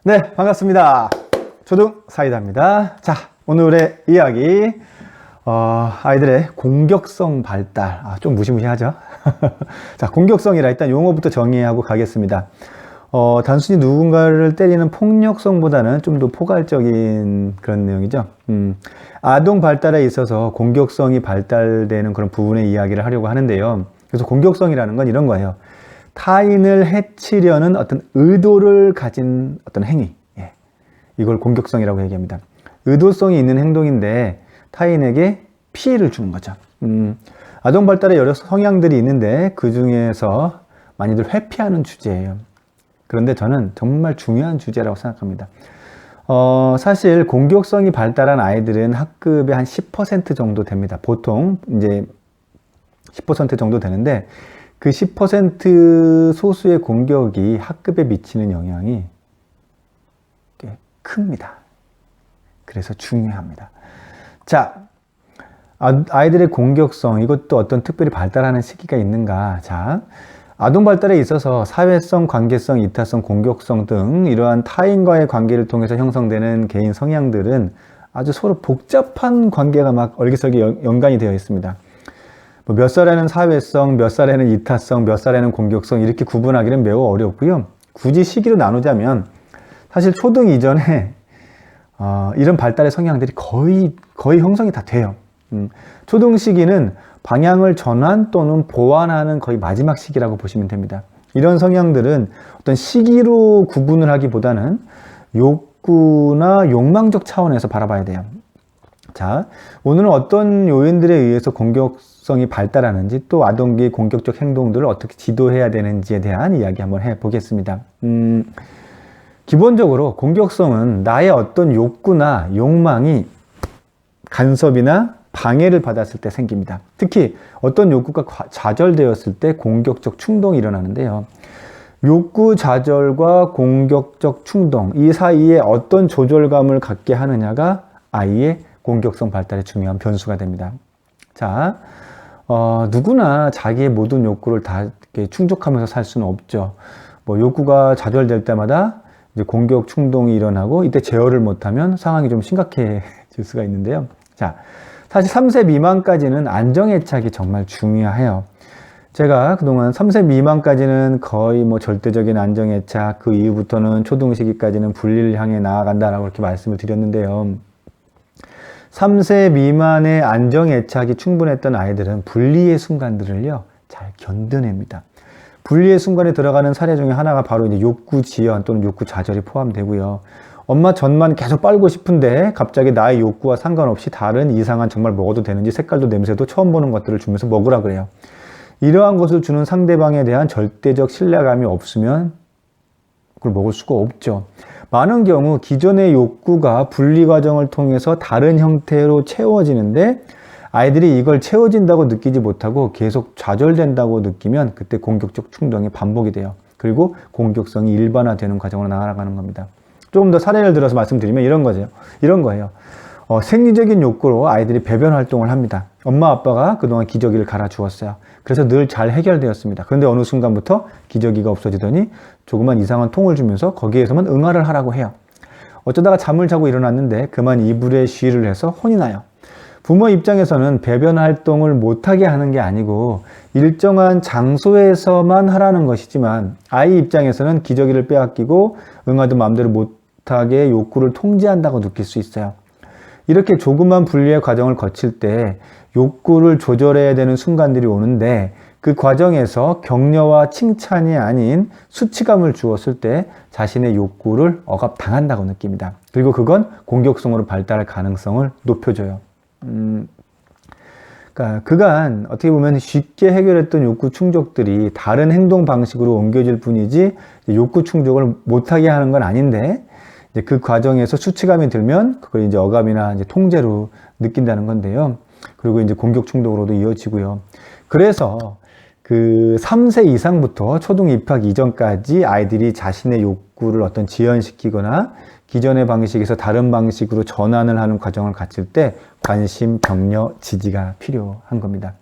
네, 반갑습니다. 초등 사이다입니다. 자, 오늘의 이야기, 아이들의 공격성 발달. 좀 무시무시하죠? 자, 공격성이라 일단 용어부터 정의하고 가겠습니다. 단순히 누군가를 때리는 폭력성보다는 좀 더 포괄적인 그런 내용이죠. 아동 발달에 있어서 공격성이 발달되는 그런 부분의 이야기를 하려고 하는데요. 그래서 공격성이라는 건 이런 거예요. 타인을 해치려는 어떤 의도를 가진 어떤 행위. 이걸 공격성이라고 얘기합니다. 의도성이 있는 행동인데 타인에게 피해를 주는 거죠. 아동 발달에 여러 성향들이 있는데 그 중에서 많이들 회피하는 주제예요. 그런데 저는 정말 중요한 주제라고 생각합니다. 사실 공격성이 발달한 아이들은 학급의 한 10% 정도 됩니다. 보통 이제 10% 정도 되는데 그 10% 소수의 공격이 학급에 미치는 영향이 꽤 큽니다. 그래서 중요합니다. 자, 아이들의 공격성, 이것도 어떤 특별히 발달하는 시기가 있는가? 자, 아동 발달에 있어서 사회성, 관계성, 이타성, 공격성 등 이러한 타인과의 관계를 통해서 형성되는 개인 성향들은 아주 서로 복잡한 관계가 막 얼기설기 연관이 되어 있습니다. 몇 살에는 사회성, 몇 살에는 이타성, 몇 살에는 공격성 이렇게 구분하기는 매우 어렵고요. 굳이 시기로 나누자면 사실 초등 이전에 이런 발달의 성향들이 거의 형성이 다 돼요. 초등 시기는 방향을 전환 또는 보완하는 거의 마지막 시기라고 보시면 됩니다. 이런 성향들은 어떤 시기로 구분을 하기보다는 욕구나 욕망적 차원에서 바라봐야 돼요. 자, 오늘은 어떤 요인들에 의해서 공격성이 발달하는지 또 아동기의 공격적 행동들을 어떻게 지도해야 되는지에 대한 이야기 한번 해보겠습니다. 기본적으로 공격성은 나의 어떤 욕구나 욕망이 간섭이나 방해를 받았을 때 생깁니다. 특히 어떤 욕구가 좌절되었을 때 공격적 충동이 일어나는데요. 욕구 좌절과 공격적 충동, 이 사이에 어떤 조절감을 갖게 하느냐가 아이의 공격성 발달에 중요한 변수가 됩니다. 자, 누구나 자기의 모든 욕구를 다 이렇게 충족하면서 살 수는 없죠. 욕구가 좌절될 때마다 이제 공격 충동이 일어나고 이때 제어를 못하면 상황이 좀 심각해질 수가 있는데요. 자, 사실 3세 미만까지는 안정애착이 정말 중요해요. 제가 그동안 3세 미만까지는 거의 절대적인 안정애착, 그 이후부터는 초등 시기까지는 분리를 향해 나아간다라고 이렇게 말씀을 드렸는데요. 3세 미만의 안정애착이 충분했던 아이들은 분리의 순간들을요, 잘 견뎌냅니다. 분리의 순간에 들어가는 사례 중에 하나가 바로 이제 욕구 지연 또는 욕구 좌절이 포함되고요. 엄마 젖만 계속 빨고 싶은데 갑자기 나의 욕구와 상관없이 다른 이상한 정말 먹어도 되는지 색깔도 냄새도 처음 보는 것들을 주면서 먹으라 그래요. 이러한 것을 주는 상대방에 대한 절대적 신뢰감이 없으면 그걸 먹을 수가 없죠. 많은 경우 기존의 욕구가 분리 과정을 통해서 다른 형태로 채워지는데 아이들이 이걸 채워진다고 느끼지 못하고 계속 좌절된다고 느끼면 그때 공격적 충동이 반복이 돼요. 그리고 공격성이 일반화되는 과정으로 나아가는 겁니다. 조금 더 사례를 들어서 말씀드리면 이런 거예요. 생리적인 욕구로 아이들이 배변 활동을 합니다. 엄마 아빠가 그동안 기저귀를 갈아주었어요. 그래서 늘 잘 해결되었습니다. 그런데 어느 순간부터 기저귀가 없어지더니 조그만 이상한 통을 주면서 거기에서만 응아를 하라고 해요. 어쩌다가 잠을 자고 일어났는데 그만 이불에 쉬를 해서 혼이 나요. 부모 입장에서는 배변 활동을 못하게 하는 게 아니고 일정한 장소에서만 하라는 것이지만 아이 입장에서는 기저귀를 빼앗기고 응아도 마음대로 못하게 욕구를 통제한다고 느낄 수 있어요. 이렇게 조그만 분리의 과정을 거칠 때 욕구를 조절해야 되는 순간들이 오는데 그 과정에서 격려와 칭찬이 아닌 수치감을 주었을 때 자신의 욕구를 억압당한다고 느낍니다. 그리고 그건 공격성으로 발달할 가능성을 높여줘요. 그러니까 그간 어떻게 보면 쉽게 해결했던 욕구 충족들이 다른 행동 방식으로 옮겨질 뿐이지 욕구 충족을 못하게 하는 건 아닌데 이제 그 과정에서 수치감이 들면 그걸 이제 억압이나 이제 통제로 느낀다는 건데요. 그리고 이제 공격 충동으로도 이어지고요. 그래서 그 3세 이상부터 초등 입학 이전까지 아이들이 자신의 욕구를 어떤 지연시키거나 기존의 방식에서 다른 방식으로 전환을 하는 과정을 갖출 때 관심, 격려, 지지가 필요한 겁니다.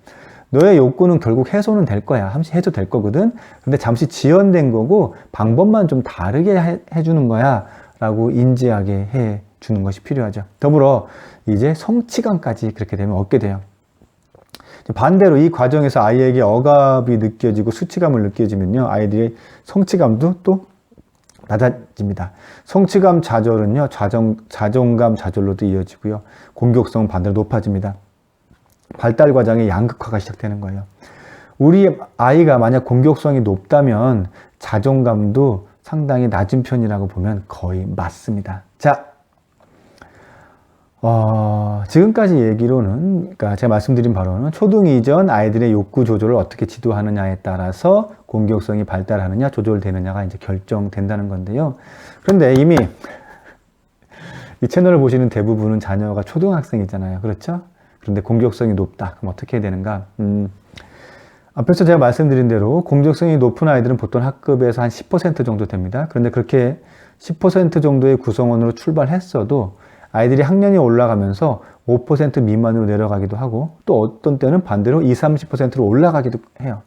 너의 욕구는 결국 해소는 될 거야. 해소 될 거거든. 근데 잠시 지연된 거고 방법만 좀 다르게 해주는 거야 라고 인지하게 해 주는 것이 필요하죠. 더불어 이제 성취감까지 그렇게 되면 얻게 돼요. 반대로 이 과정에서 아이에게 억압이 느껴지고 수치감을 느껴지면요, 아이들의 성취감도 또 낮아집니다. 성취감 좌절은요, 자존감 좌절로도 이어지고요, 공격성은 반대로 높아집니다. 발달 과정의 양극화가 시작되는 거예요. 우리 아이가 만약 공격성이 높다면 자존감도 상당히 낮은 편이라고 보면 거의 맞습니다. 자, 지금까지 얘기로는, 그러니까 제가 말씀드린 바로는 초등 이전 아이들의 욕구 조절을 어떻게 지도하느냐에 따라서 공격성이 발달하느냐, 조절되느냐가 이제 결정된다는 건데요. 그런데 이미 이 채널을 보시는 대부분은 자녀가 초등학생이잖아요. 그렇죠? 그런데 공격성이 높다. 그럼 어떻게 해야 되는가? 앞에서 제가 말씀드린 대로 공격성이 높은 아이들은 보통 학급에서 한 10% 정도 됩니다. 그런데 그렇게 10% 정도의 구성원으로 출발했어도 아이들이 학년이 올라가면서 5% 미만으로 내려가기도 하고, 또 어떤 때는 반대로 20, 30%로 올라가기도 해요.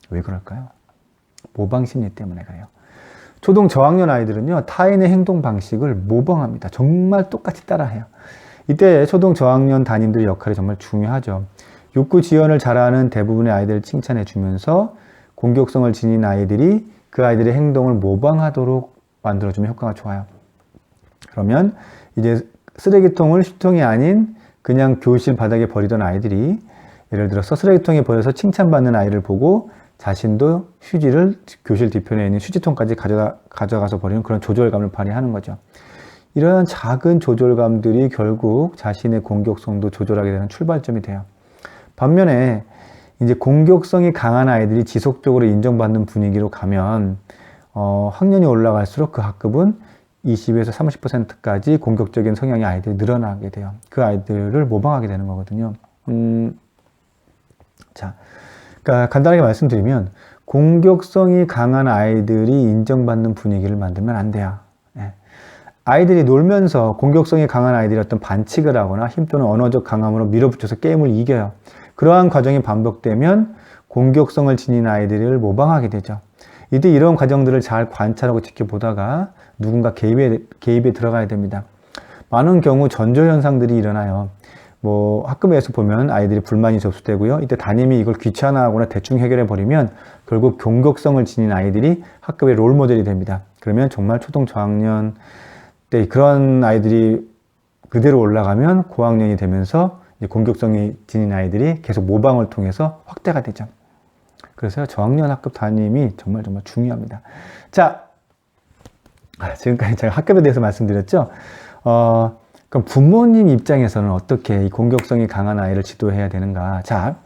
왜 그럴까요? 모방 심리 때문에 그래요. 초등 저학년 아이들은요, 타인의 행동 방식을 모방합니다. 정말 똑같이 따라해요. 이때 초등 저학년 담임들의 역할이 정말 중요하죠. 욕구 지연을 잘하는 대부분의 아이들을 칭찬해 주면서 공격성을 지닌 아이들이 그 아이들의 행동을 모방하도록 만들어주면 효과가 좋아요. 그러면 이제 쓰레기통을 휴통이 아닌 그냥 교실 바닥에 버리던 아이들이, 예를 들어서 쓰레기통에 버려서 칭찬받는 아이를 보고 자신도 휴지를 교실 뒤편에 있는 휴지통까지 가져가서 버리는 그런 조절감을 발휘하는 거죠. 이런 작은 조절감들이 결국 자신의 공격성도 조절하게 되는 출발점이 돼요. 반면에 이제 공격성이 강한 아이들이 지속적으로 인정받는 분위기로 가면 학년이 올라갈수록 그 학급은 20에서 30%까지 공격적인 성향의 아이들이 늘어나게 돼요. 그 아이들을 모방하게 되는 거거든요. 자, 그러니까 간단하게 말씀드리면 공격성이 강한 아이들이 인정받는 분위기를 만들면 안 돼요. 예. 아이들이 놀면서 공격성이 강한 아이들이 어떤 반칙을 하거나 힘 또는 언어적 강함으로 밀어붙여서 게임을 이겨요. 그러한 과정이 반복되면 공격성을 지닌 아이들을 모방하게 되죠. 이때 이런 과정들을 잘 관찰하고 지켜보다가 누군가 개입에 들어가야 됩니다. 많은 경우 전조현상들이 일어나요. 뭐 학급에서 보면 아이들이 불만이 접수되고요. 이때 담임이 이걸 귀찮아하거나 대충 해결해버리면 결국 공격성을 지닌 아이들이 학급의 롤모델이 됩니다. 그러면 정말 초등 저학년 때 그런 아이들이 그대로 올라가면 고학년이 되면서 이제 공격성이 지닌 아이들이 계속 모방을 통해서 확대가 되죠. 그래서 저학년 학급 담임이 정말 중요합니다. 자, 지금까지 제가 학급에 대해서 말씀드렸죠. 그럼 부모님 입장에서는 어떻게 이 공격성이 강한 아이를 지도해야 되는가? 자,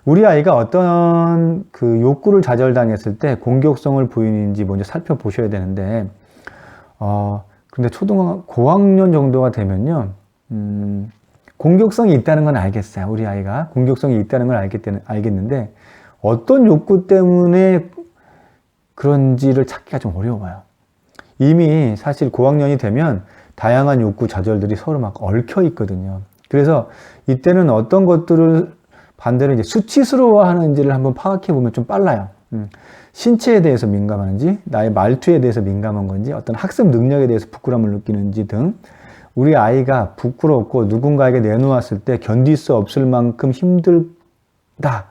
우리 아이가 어떤 그 욕구를 좌절당했을 때 공격성을 보이는지 먼저 살펴보셔야 되는데, 근데 고학년 정도가 되면요, 공격성이 있다는 건 알겠어요. 우리 아이가 공격성이 있다는 걸 알겠는데, 어떤 욕구 때문에 그런지를 찾기가 좀 어려워요. 이미 사실 고학년이 되면 다양한 욕구 좌절들이 서로 막 얽혀 있거든요. 그래서 이때는 어떤 것들을 반대로 이제 수치스러워하는지를 한번 파악해 보면 좀 빨라요. 신체에 대해서 민감한지, 나의 말투에 대해서 민감한 건지, 어떤 학습 능력에 대해서 부끄러움을 느끼는지 등 우리 아이가 부끄럽고 누군가에게 내놓았을 때 견딜 수 없을 만큼 힘들다.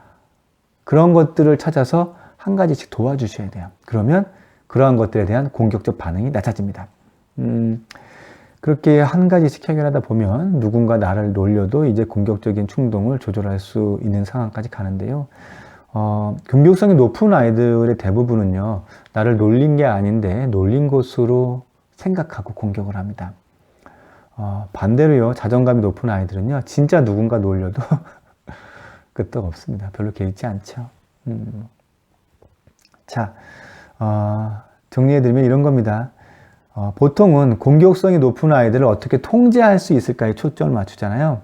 그런 것들을 찾아서 한 가지씩 도와주셔야 돼요. 그러면 그러한 것들에 대한 공격적 반응이 낮아집니다. 그렇게 한 가지씩 해결하다 보면 누군가 나를 놀려도 이제 공격적인 충동을 조절할 수 있는 상황까지 가는데요. 공격성이 높은 아이들의 대부분은요, 나를 놀린 게 아닌데 놀린 것으로 생각하고 공격을 합니다. 반대로요, 자존감이 높은 아이들은요, 진짜 누군가 놀려도 끄떡 없습니다. 별로 개의치 않죠. 자, 정리해드리면 이런 겁니다. 보통은 공격성이 높은 아이들을 어떻게 통제할 수 있을까에 초점을 맞추잖아요.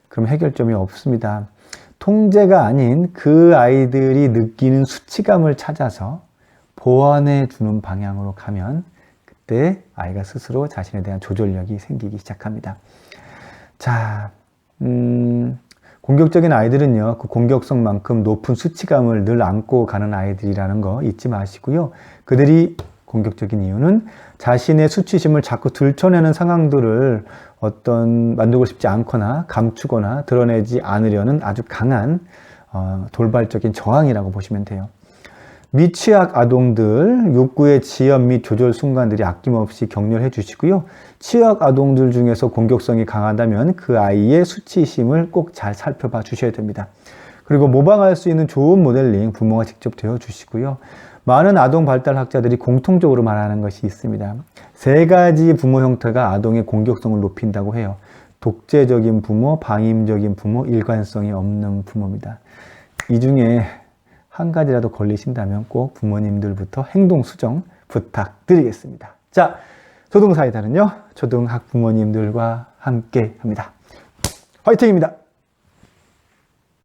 그럼 해결점이 없습니다. 통제가 아닌 그 아이들이 느끼는 수치감을 찾아서 보완해 주는 방향으로 가면 그때 아이가 스스로 자신에 대한 조절력이 생기기 시작합니다. 자, 공격적인 아이들은요, 그 공격성만큼 높은 수치감을 늘 안고 가는 아이들이라는 거 잊지 마시고요. 그들이 공격적인 이유는 자신의 수치심을 자꾸 들춰내는 상황들을 만들고 싶지 않거나 감추거나 드러내지 않으려는 아주 강한 돌발적인 저항이라고 보시면 돼요. 미취학 아동들 욕구의 지연 및 조절 순간들이 아낌없이 격려해 주시고요. 취학 아동들 중에서 공격성이 강하다면 그 아이의 수치심을 꼭 잘 살펴봐 주셔야 됩니다. 그리고 모방할 수 있는 좋은 모델링 부모가 직접 되어 주시고요. 많은 아동 발달학자들이 공통적으로 말하는 것이 있습니다. 3가지 부모 형태가 아동의 공격성을 높인다고 해요. 독재적인 부모, 방임적인 부모, 일관성이 없는 부모입니다. 이 중에 한 가지라도 걸리신다면 꼭 부모님들부터 행동 수정 부탁드리겠습니다. 자, 초등사이다는요, 초등학 부모님들과 함께 합니다. 화이팅입니다.